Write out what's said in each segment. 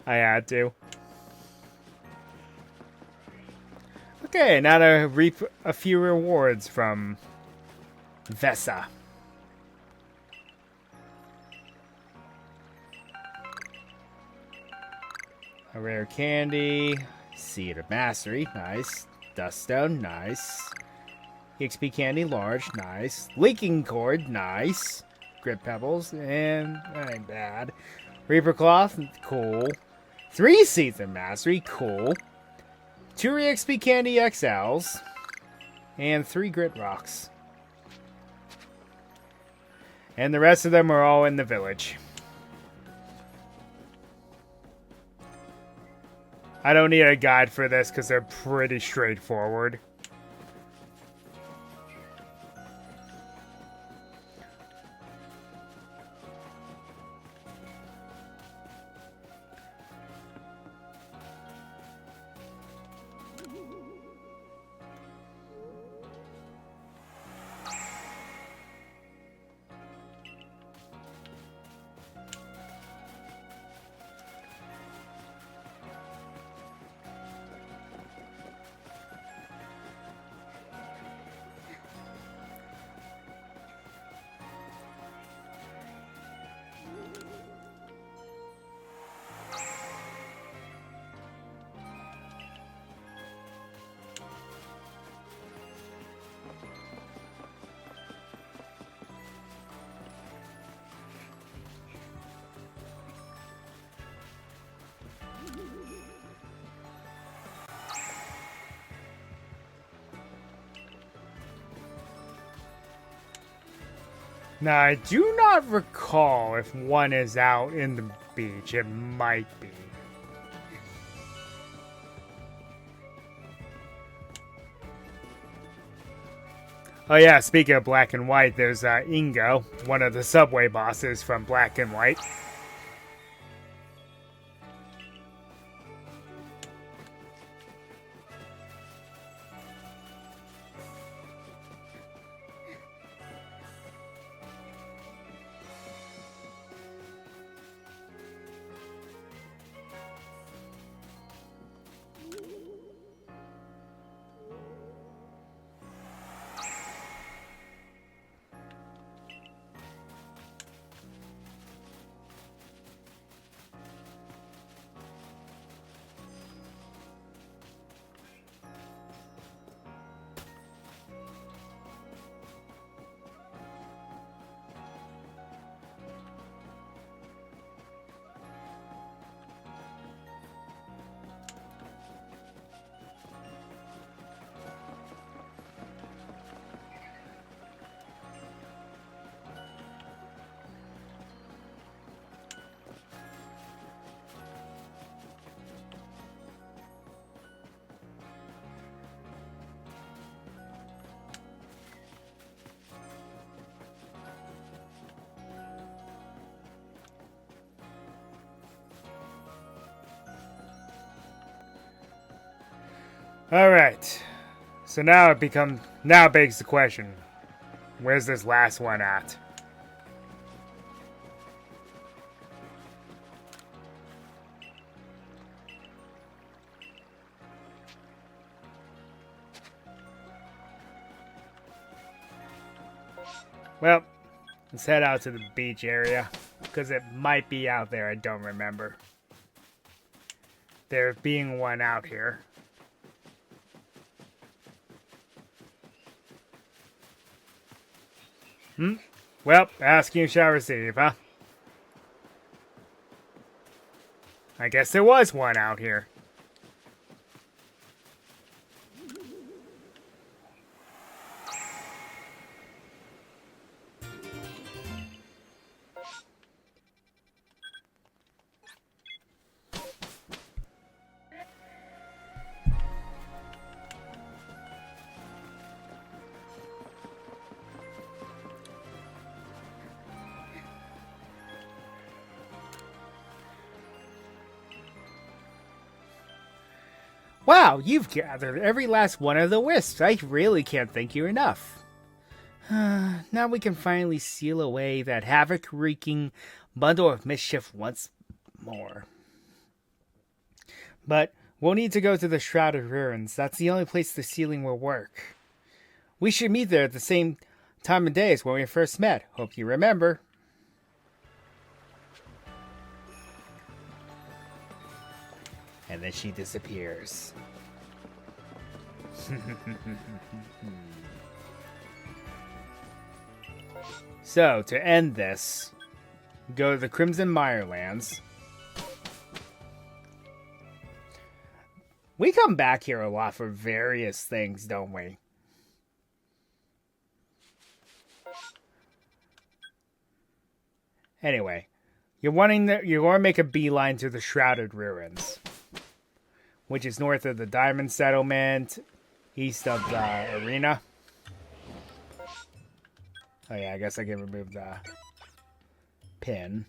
I had to. Okay, now to reap a few rewards from Vesa. A rare candy. Seed of Mastery. Nice. Duststone. Nice. EXP candy. Large. Nice. Leaking cord. Nice. Grit pebbles. And that ain't bad. Reaper cloth. Cool. 3 seeds of Mastery. Cool. 2 EXP candy XLs. And 3 grit rocks. And the rest of them are all in the village. I don't need a guide for this because they're pretty straightforward. Now, I do not recall if one is out in the beach. It might be. Oh yeah, speaking of Black and White, there's Ingo, one of the subway bosses from Black and White. Alright. So now it begs the question. Where's this last one at? Well, let's head out to the beach area. Because it might be out there, I don't remember. There being one out here. Well, ask you shall receive, huh? I guess there was one out here. Wow, you've gathered every last one of the wisps. I really can't thank you enough. Now we can finally seal away that havoc-wreaking bundle of mischief once more. But we'll need to go to the Shrouded Ruins. That's the only place the sealing will work. We should meet there at the same time of day as when we first met. Hope you remember. And then she disappears. So, to end this, go to the Crimson Mirelands. We come back here a lot for various things, don't we? Anyway, you're going to make a beeline to the Shrouded Ruins, which is north of the Diamond Settlement, east of the arena. Oh yeah, I guess I can remove the pin.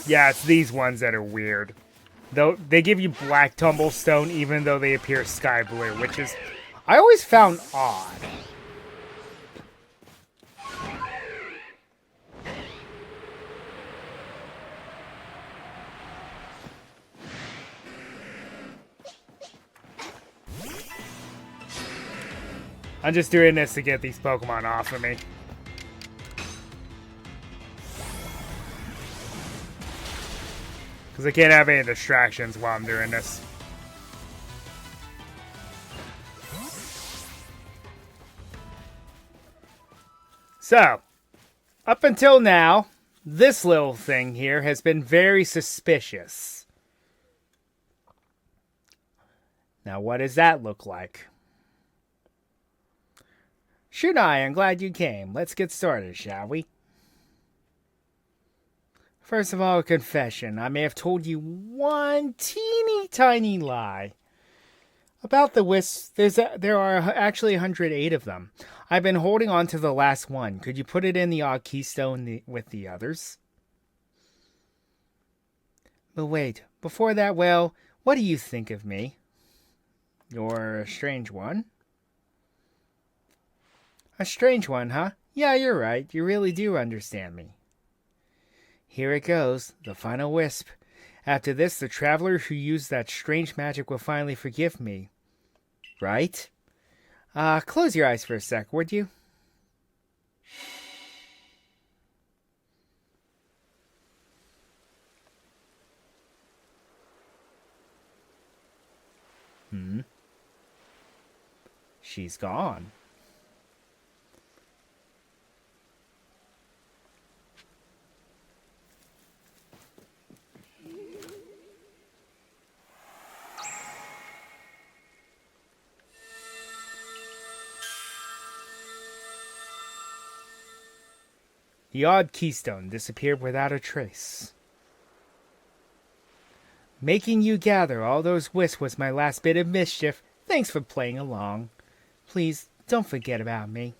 Yeah, it's these ones that are weird. Though they give you black tumblestone even though they appear sky blue, which is I always found odd. I'm just doing this to get these Pokemon off of me. Because I can't have any distractions while I'm doing this. So, up until now, this little thing here has been very suspicious. Now, what does that look like? Shunai, I'm glad you came. Let's get started, shall we? First of all, a confession. I may have told you one teeny tiny lie. About the Wisps, there are actually 108 of them. I've been holding on to the last one. Could you put it in the odd keystone with the others? But wait, before that, well, what do you think of me? You're a strange one. A strange one, huh? Yeah, you're right. You really do understand me. Here it goes, the final wisp. After this, the traveler who used that strange magic will finally forgive me. Right? Close your eyes for a sec, would you? She's gone. The odd keystone disappeared without a trace. Making you gather all those wisps was my last bit of mischief. Thanks for playing along. Please, don't forget about me.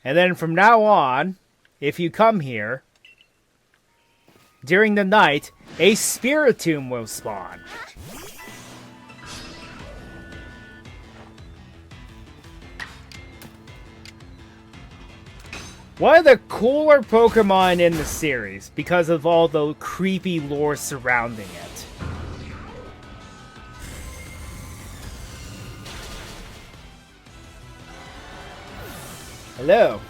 And then from now on, if you come here, during the night, a Spiritomb will spawn. One of the cooler Pokemon in the series because of all the creepy lore surrounding it. Hello.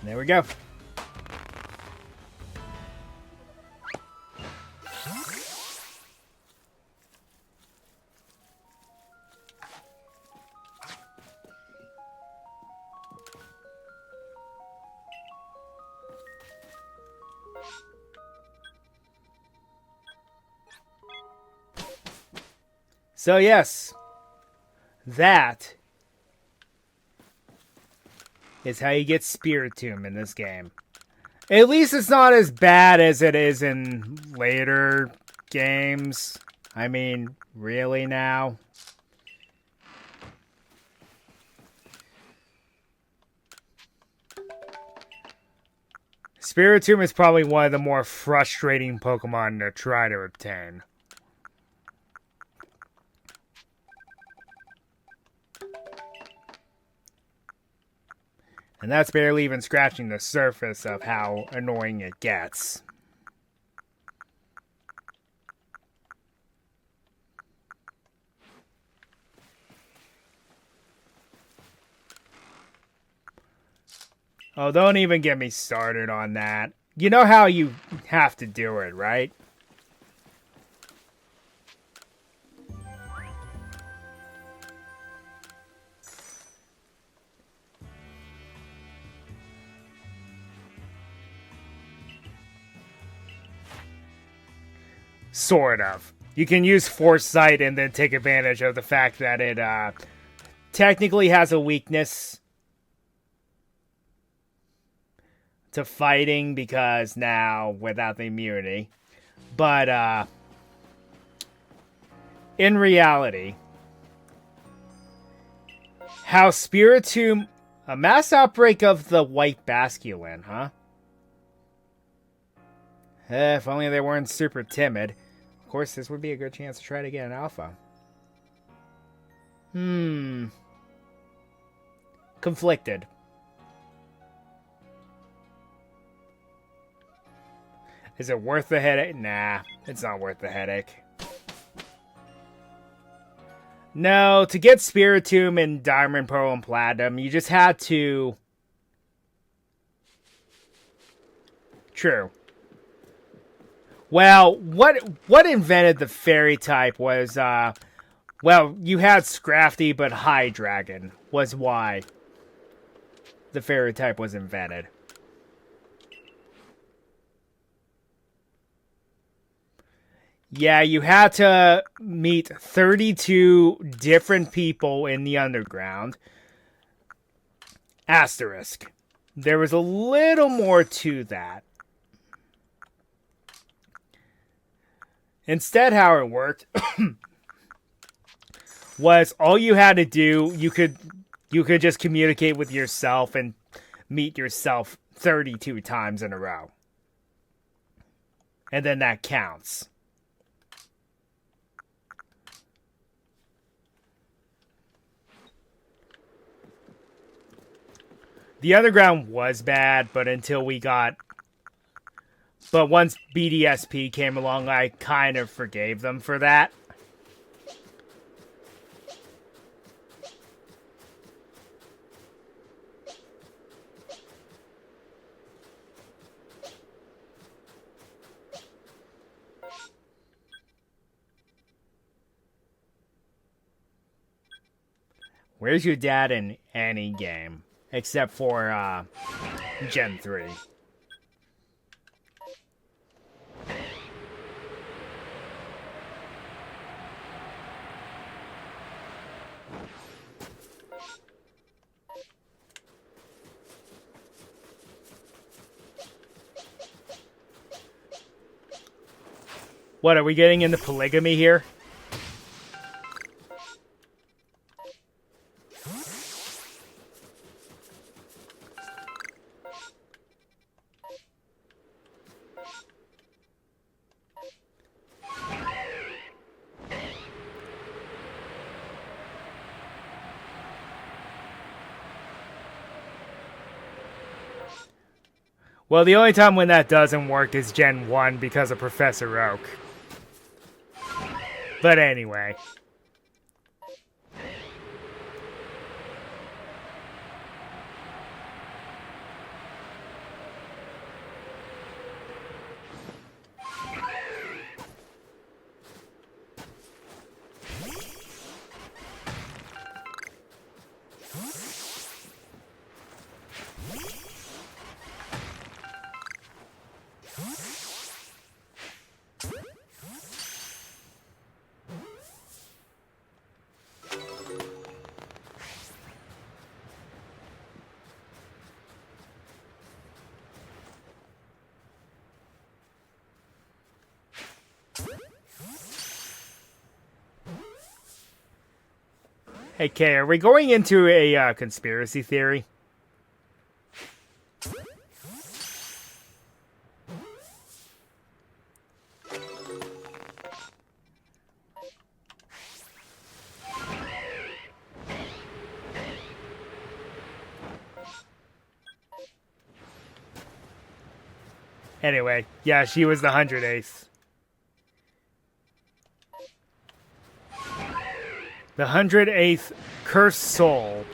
There we go. So yes, that is how you get Spiritomb in this game. At least it's not as bad as it is in later games. I mean, really now? Spiritomb is probably one of the more frustrating Pokemon to try to obtain. And that's barely even scratching the surface of how annoying it gets. Oh, don't even get me started on that. You know how you have to do it, right? Sort of. You can use Foresight and then take advantage of the fact that it technically has a weakness to fighting because now without the immunity. But in reality, how Spiritomb... A mass outbreak of the white basculin, huh? If only they weren't super timid. Of course, this would be a good chance to try to get an alpha. Conflicted. Is it worth the headache? Nah, it's not worth the headache. No, to get Spiritomb in Diamond, Pearl, and Platinum, you just had to... True. Well, what invented the fairy type was, well, you had Scrafty, but High Dragon was why the fairy type was invented. Yeah, you had to meet 32 different people in the underground. Asterisk. There was a little more to that. Instead, how it worked was all you had to do, you could just communicate with yourself and meet yourself 32 times in a row. And then that counts. The underground was bad, but once BDSP came along, I kind of forgave them for that. Where's your dad in any game? Except for, Gen 3. What, are we getting into polygamy here? Well, the only time when that doesn't work is Gen 1 because of Professor Oak. But anyway. Hey, Kay, are we going into a conspiracy theory? Anyway, yeah, she was the 108th. The 108th cursed soul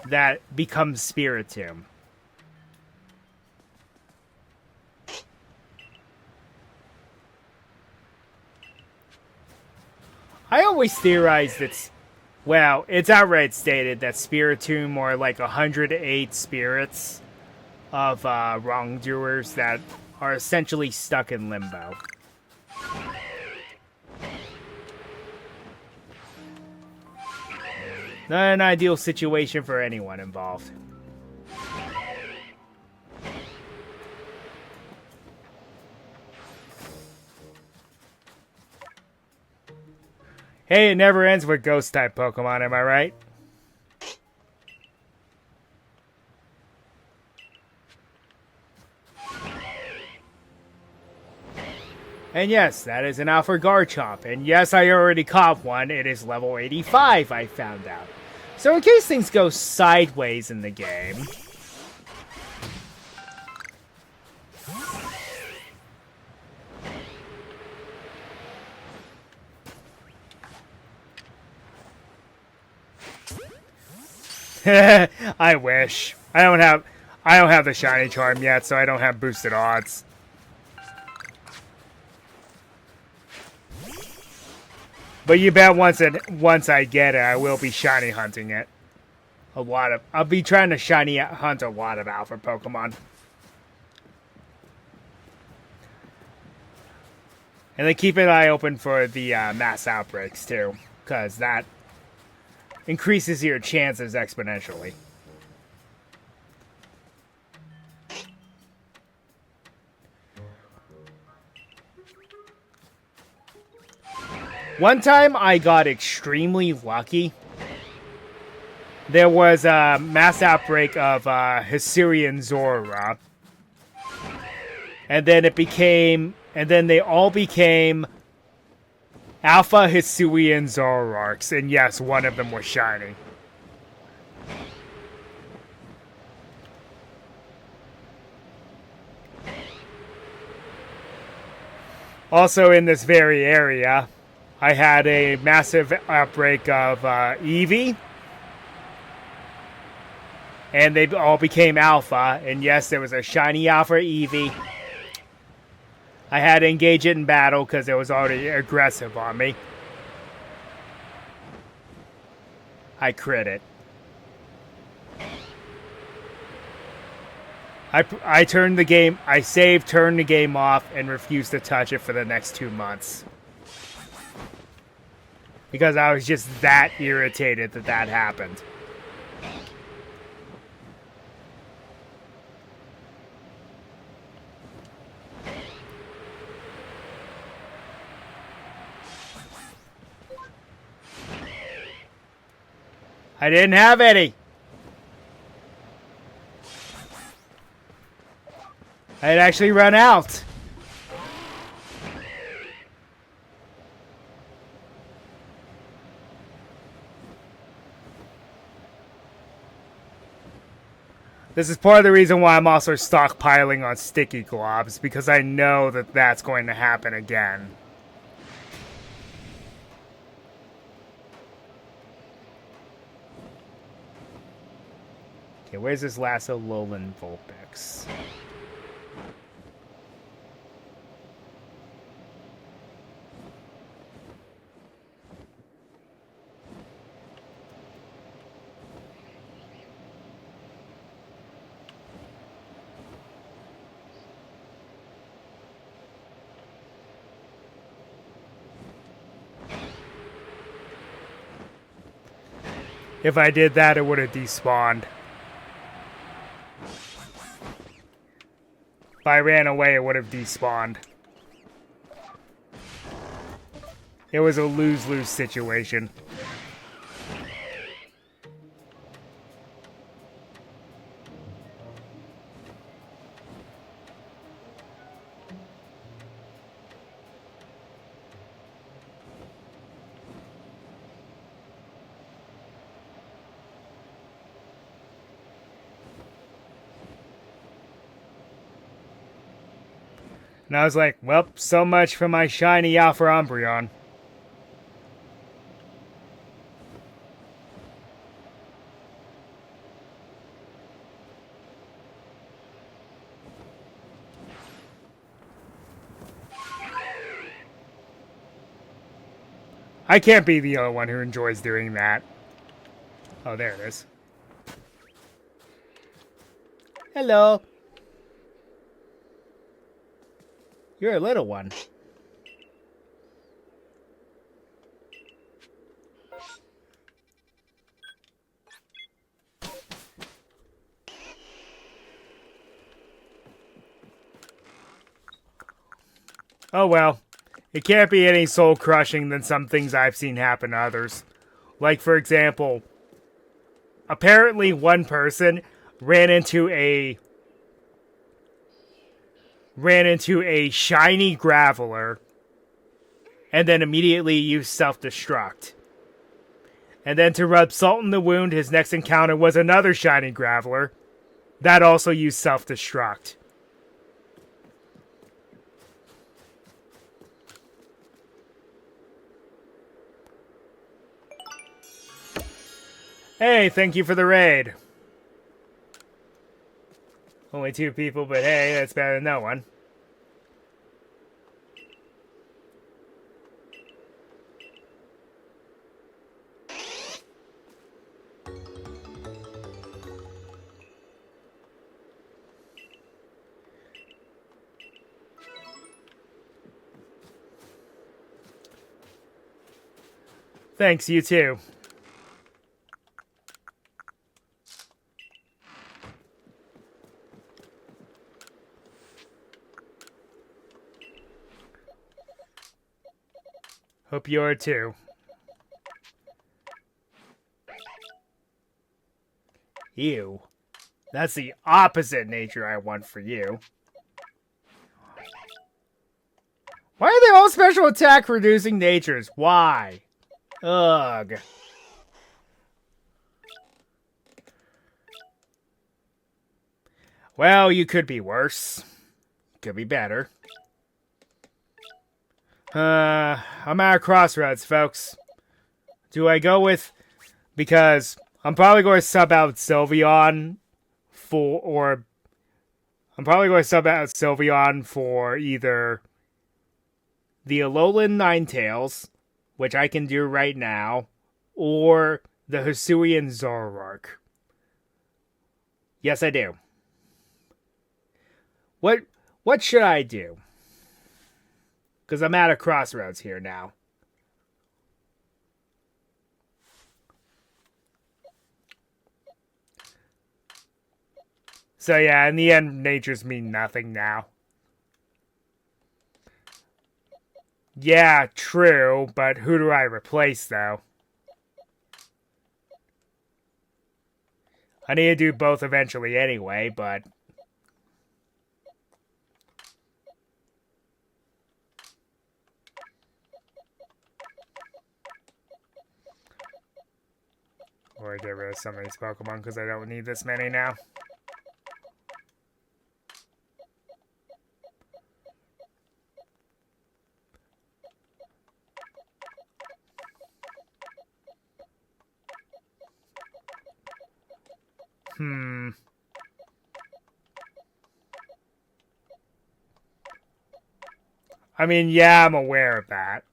that becomes Spiritomb. I always theorized it's, well, it's outright stated that Spiritomb are like 108 spirits of wrongdoers that are essentially stuck in limbo. Not an ideal situation for anyone involved. Hey, it never ends with ghost-type Pokemon, am I right? And yes, that is an Alpha Garchomp. And yes, I already caught one. It is level 85, I found out. So in case things go sideways in the game... I wish. I don't have the shiny charm yet, so I don't have boosted odds. But you bet once I get it, I will be shiny hunting it. I'll be trying to shiny hunt a lot of alpha Pokemon. And then keep an eye open for the mass outbreaks too, because that increases your chances exponentially. One time I got extremely lucky. There was a mass outbreak of Hisuian Zora. And then they all became Alpha Hisuian Zoroarks. And yes, one of them was shiny. Also in this very area, I had a massive outbreak of Eevee. And they all became Alpha. And yes, there was a shiny Alpha Eevee. I had to engage it in battle because it was already aggressive on me. I crit it. I turned the game, I saved, turned the game off, and refused to touch it for the next 2 months. Because I was just that irritated that that happened. I didn't have any. I had actually run out. This is part of the reason why I'm also stockpiling on sticky globs, because I know that that's going to happen again. Okay, where's this last Alolan Vulpix? If I did that, it would have despawned. If I ran away, it would have despawned. It was a lose-lose situation. And I was like, well, so much for my shiny Alpha Umbreon. I can't be the only one who enjoys doing that. Oh, there it is. Hello. You're a little one. Oh well. It can't be any soul crushing than some things I've seen happen to others. Like, for example, apparently one person ran into a shiny Graveler and then immediately used self-destruct. And then to rub salt in the wound, his next encounter was another shiny Graveler that also used self-destruct. Hey, thank you for the raid. Only 2 people, but hey, that's better than no one. Thanks, you too. Hope you are too. Ew. That's the opposite nature I want for you. Why are they all special attack reducing natures? Why? Ugh. Well, you could be worse. Could be better. I'm at a crossroads, folks. Do I go with... Because I'm probably going to sub out Sylveon for... I'm probably going to sub out Sylveon for either the Alolan Ninetales, which I can do right now, or the Hisuian Zoroark. Yes, I do. What should I do? Because I'm at a crossroads here now. So yeah, in the end, natures mean nothing now. Yeah, true, but who do I replace, though? I need to do both eventually anyway, but... Or get rid of some of these Pokemon because I don't need this many now. I mean, yeah, I'm aware of that.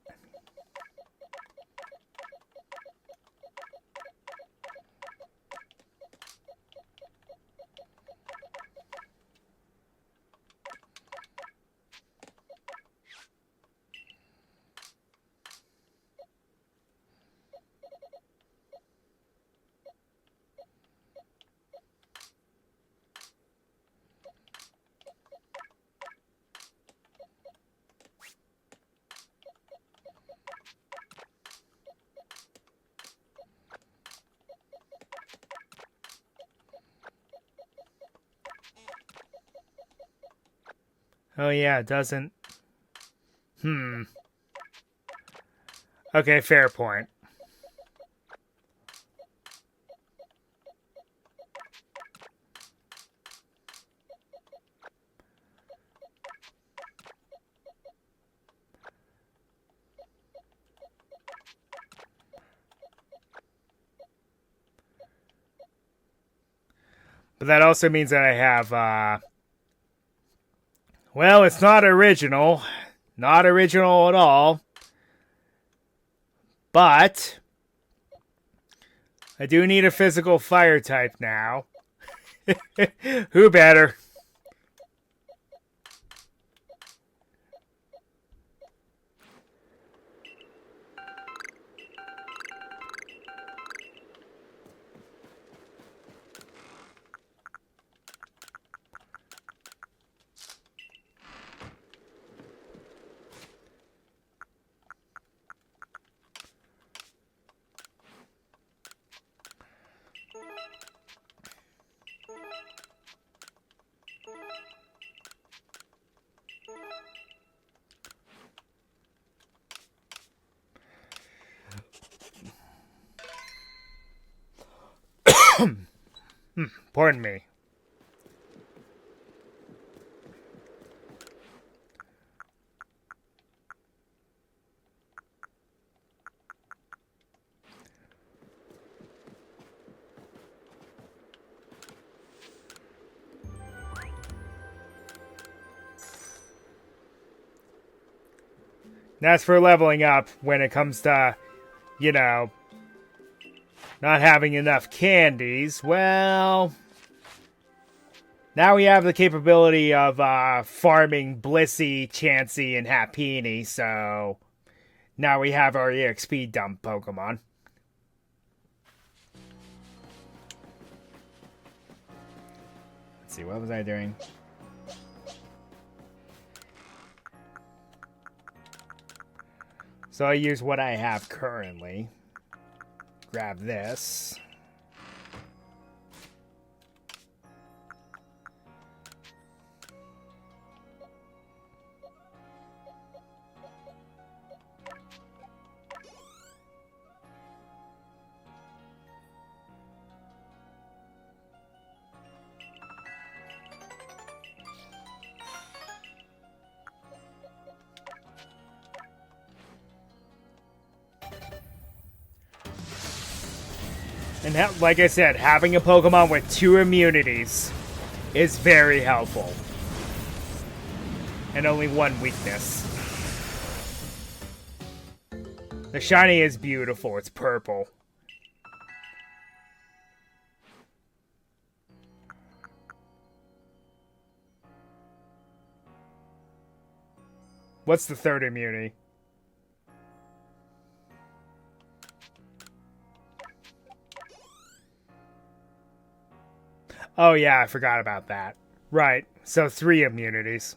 Oh yeah, it doesn't. Okay, fair point. But that also means that I have, well, it's not original. Not original at all. But I do need a physical fire type now. Who better? Pardon me. That's for leveling up when it comes to, you know, not having enough candies. Well, now we have the capability of farming Blissey, Chansey, and Happiny, so now we have our EXP dump Pokemon. Let's see, what was I doing? So I use what I have currently. Grab this. And like I said, having a Pokemon with 2 immunities is very helpful. And only 1 weakness. The shiny is beautiful. It's purple. What's the 3rd immunity? Oh yeah, I forgot about that. Right, so 3 immunities.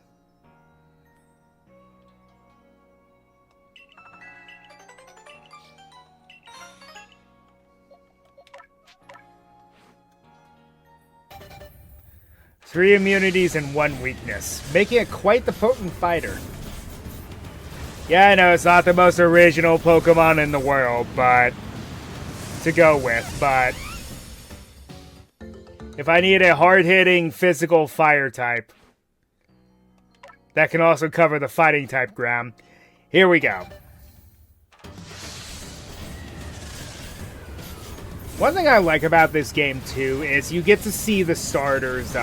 Three immunities and 1 weakness, making it quite the potent fighter. Yeah, I know it's not the most original Pokemon in the world, but to go with, but if I need a hard-hitting physical fire type that can also cover the fighting type ground, here we go. One thing I like about this game, too, is you get to see the starters,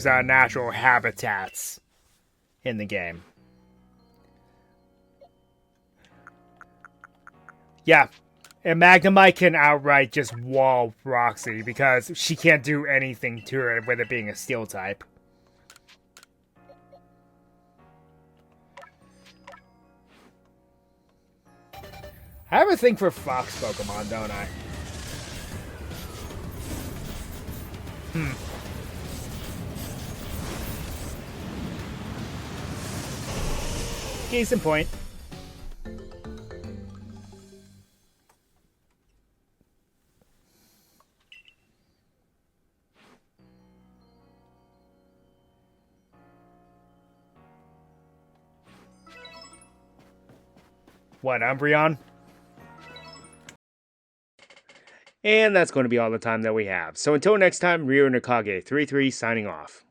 natural habitats in the game. Yeah, and Magnemite can outright just wall Roxy because she can't do anything to it with it being a steel type. I have a thing for fox Pokemon, don't I? Case in point. What, Umbreon? And that's going to be all the time that we have. So until next time, Ryo Nakage 33 signing off.